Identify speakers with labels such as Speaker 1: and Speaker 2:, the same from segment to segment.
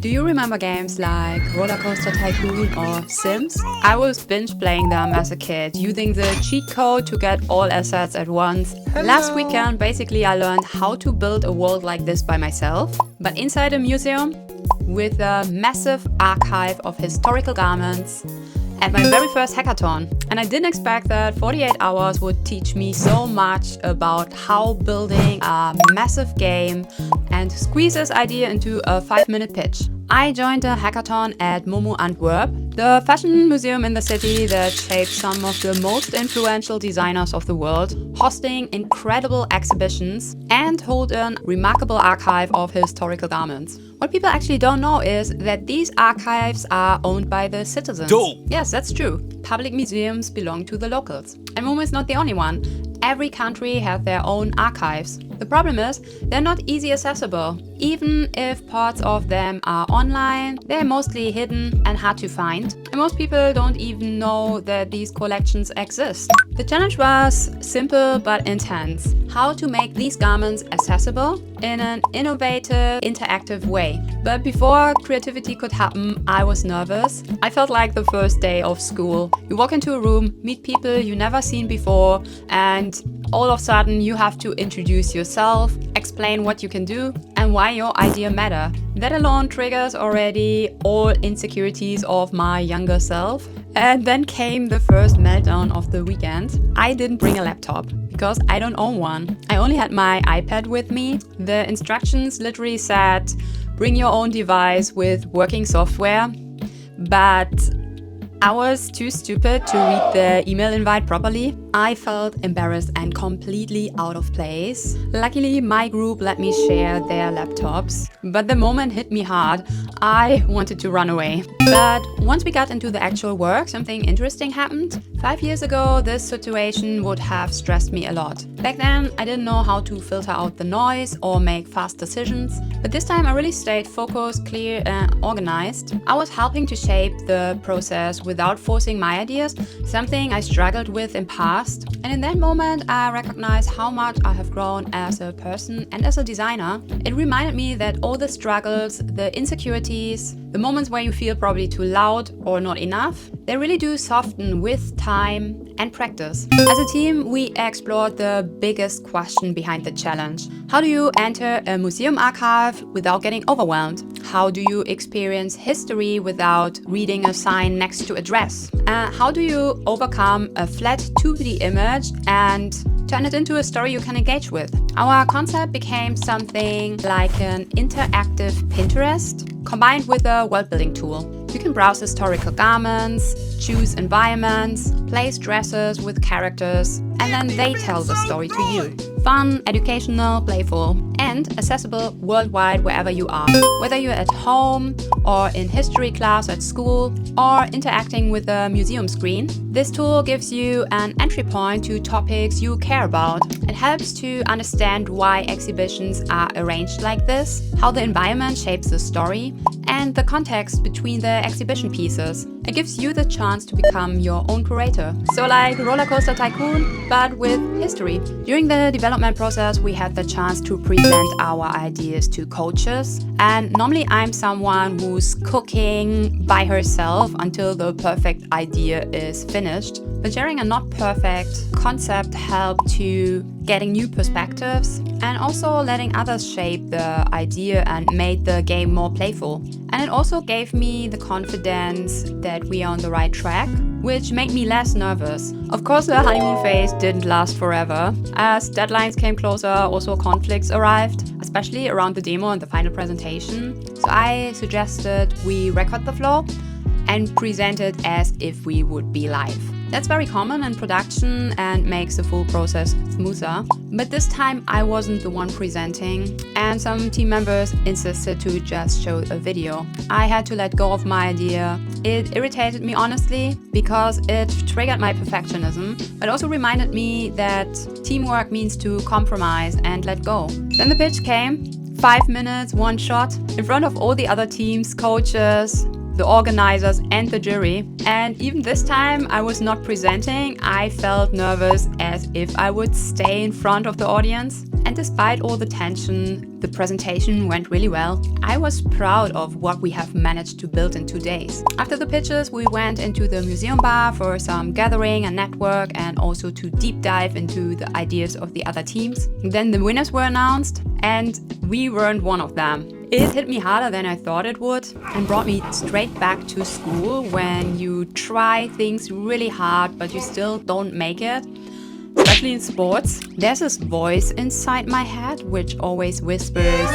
Speaker 1: Do you remember games like Roller Coaster Tycoon or Sims? I was binge playing them as a kid, using the cheat code to get all assets at once. Last weekend, basically I learned how to build a world like this by myself, but inside a museum with a massive archive of historical garments at my very first hackathon. And I didn't expect that 48 hours would teach me so much about how building a massive game and squeeze this idea into a 5-minute pitch. I joined a hackathon at MoMu Antwerp, the fashion museum in the city that shaped some of the most influential designers of the world, hosting incredible exhibitions and hold a remarkable archive of historical garments. What people actually don't know is that these archives are owned by the citizens.
Speaker 2: Dope.
Speaker 1: Yes, that's true. Public museums belong to the locals. And MoMu is not the only one. Every country has their own archives. The problem is, they're not easy accessible. Even if parts of them are online, they're mostly hidden and hard to find. And most people don't even know that these collections exist. The challenge was simple but intense. How to make these garments accessible in an innovative, interactive way. But before creativity could happen, I was nervous. I felt like the first day of school. You walk into a room, meet people you never seen before, and all of a sudden you have to introduce yourself, explain what you can do and why your idea matter. That alone triggers already all insecurities of my younger self. And then came the first meltdown of the weekend. I didn't bring a laptop because I don't own one. I only had my iPad with me. The instructions literally said, bring your own device with working software. But I was too stupid to read the email invite properly. I felt embarrassed and completely out of place. Luckily, my group let me share their laptops, but the moment hit me hard. I wanted to run away. But once we got into the actual work, something interesting happened. 5 years ago, this situation would have stressed me a lot. Back then, I didn't know how to filter out the noise or make fast decisions. But this time, I really stayed focused, clear, and organized. I was helping to shape the process without forcing my ideas, something I struggled with in past. And in that moment, I recognized how much I have grown as a person and as a designer. It reminded me that all the struggles, the insecurities, the moments where you feel probably too loud or not enough, they really do soften with time and practice. As a team, we explored the biggest question behind the challenge. How do you enter a museum archive without getting overwhelmed? How do you experience history without reading a sign next to a dress? How do you overcome a flat 2D image and turn it into a story you can engage with? Our concept became something like an interactive Pinterest combined with a world-building tool. You can browse historical garments, choose environments, place dresses with characters, and then they tell the story to you. Fun, educational, playful, and accessible worldwide wherever you are. Whether you're at home or in history class at school or interacting with a museum screen, this tool gives you an entry point to topics you care about. It helps to understand why exhibitions are arranged like this, how the environment shapes the story, and the context between the exhibition pieces. It gives you the chance to become your own curator. So like Roller Coaster Tycoon, but with history. During the development process, we had the chance to present our ideas to coaches. And normally I'm someone who's cooking by herself until the perfect idea is finished. But sharing a not perfect concept helped to getting new perspectives and also letting others shape the idea and made the game more playful. And it also gave me the confidence that we are on the right track, which made me less nervous. Of course, the honeymoon phase didn't last forever. As deadlines came closer, also conflicts arrived, especially around the demo and the final presentation. So I suggested we record the flow and present it as if we would be live. That's very common in production and makes the full process smoother. But this time I wasn't the one presenting, and some team members insisted to just show a video. I had to let go of my idea. It irritated me honestly because it triggered my perfectionism, but also reminded me that teamwork means to compromise and let go. Then the pitch came. 5 minutes, one shot, in front of all the other teams, coaches, the organizers and the jury. And even this time I was not presenting, I felt nervous as if I would stay in front of the audience. And despite all the tension, the presentation went really well. I was proud of what we have managed to build in 2 days. After the pitches, we went into the museum bar for some gathering and network, and also to deep dive into the ideas of the other teams. Then the winners were announced, and we weren't one of them. It hit me harder than I thought it would and brought me straight back to school when you try things really hard but you still don't make it. Especially in sports, there's this voice inside my head which always whispers,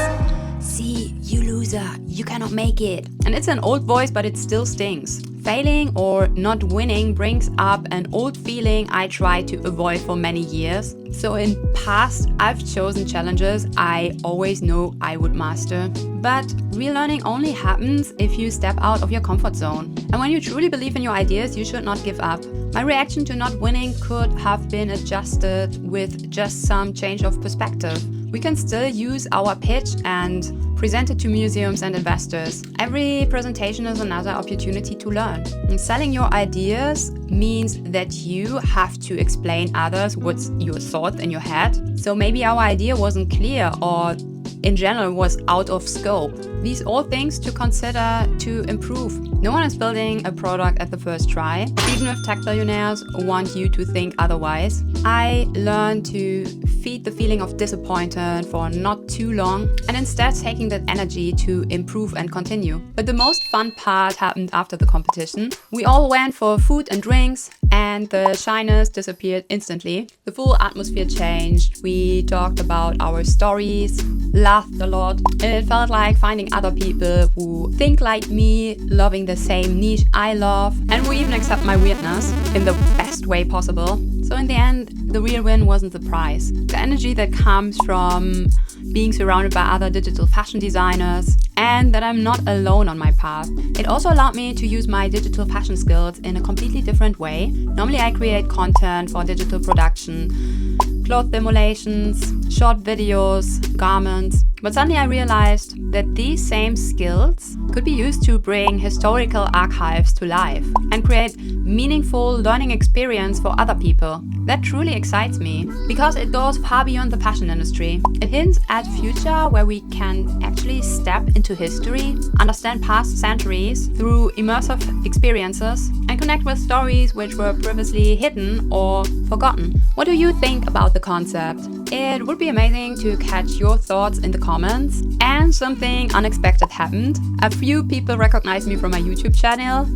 Speaker 1: "See, you loser, you cannot make it." And it's an old voice, but it still stings. Failing or not winning brings up an old feeling I tried to avoid for many years. So in past, I've chosen challenges I always know I would master. But real learning only happens if you step out of your comfort zone. And when you truly believe in your ideas, you should not give up. My reaction to not winning could have been adjusted with just some change of perspective. We can still use our pitch and present it to museums and investors. Every presentation is another opportunity to learn. And selling your ideas means that you have to explain others what's your thought in your head. So maybe our idea wasn't clear, or in general was out of scope. These all things to consider to improve. No one is building a product at the first try, even if tech billionaires want you to think otherwise. I learned to feed the feeling of disappointment for not too long and instead taking that energy to improve and continue. But the most fun part happened after the competition. We all went for food and drinks and the shyness disappeared instantly. The full atmosphere changed. We talked about our stories, laughed a lot. It felt like finding other people who think like me, loving the same niche I love, and who even accept my weirdness in the best way possible. So in the end, the real win wasn't the prize. The energy that comes from being surrounded by other digital fashion designers, and that I'm not alone on my path. It also allowed me to use my digital fashion skills in a completely different way. Normally I create content for digital production, cloth emulations, short videos, garments. But suddenly I realized that these same skills could be used to bring historical archives to life and create meaningful learning experience for other people. That truly excites me because it goes far beyond the fashion industry. It hints at a future where we can actually step into history, understand past centuries through immersive experiences, and connect with stories which were previously hidden or forgotten. What do you think about the concept? It would be amazing to catch your thoughts in the comments. And something unexpected happened. A few people recognized me from my YouTube channel,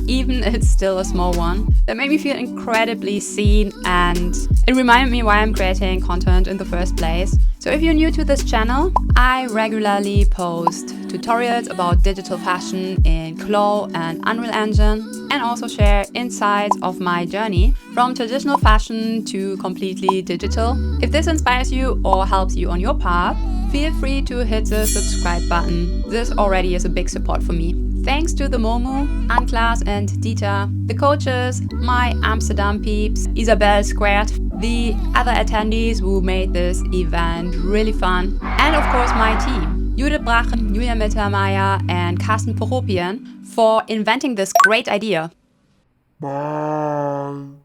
Speaker 1: even if it's still a small one. That made me feel incredibly seen, and it reminded me why I'm creating content in the first place. So if you're new to this channel, I regularly post tutorials about digital fashion in Claes and Unreal Engine, and also share insights of my journey from traditional fashion to completely digital. If this inspires you or helps you on your path, feel free to hit the subscribe button. This already is a big support for me. Thanks to the MoMu, Claes and Dieter, the coaches, my Amsterdam peeps, Isabel Squared, the other attendees who made this event really fun, and of course my team, Judith, Brachem, Mittermeier and Karsten Pochopien, for inventing this great idea.
Speaker 2: Bye.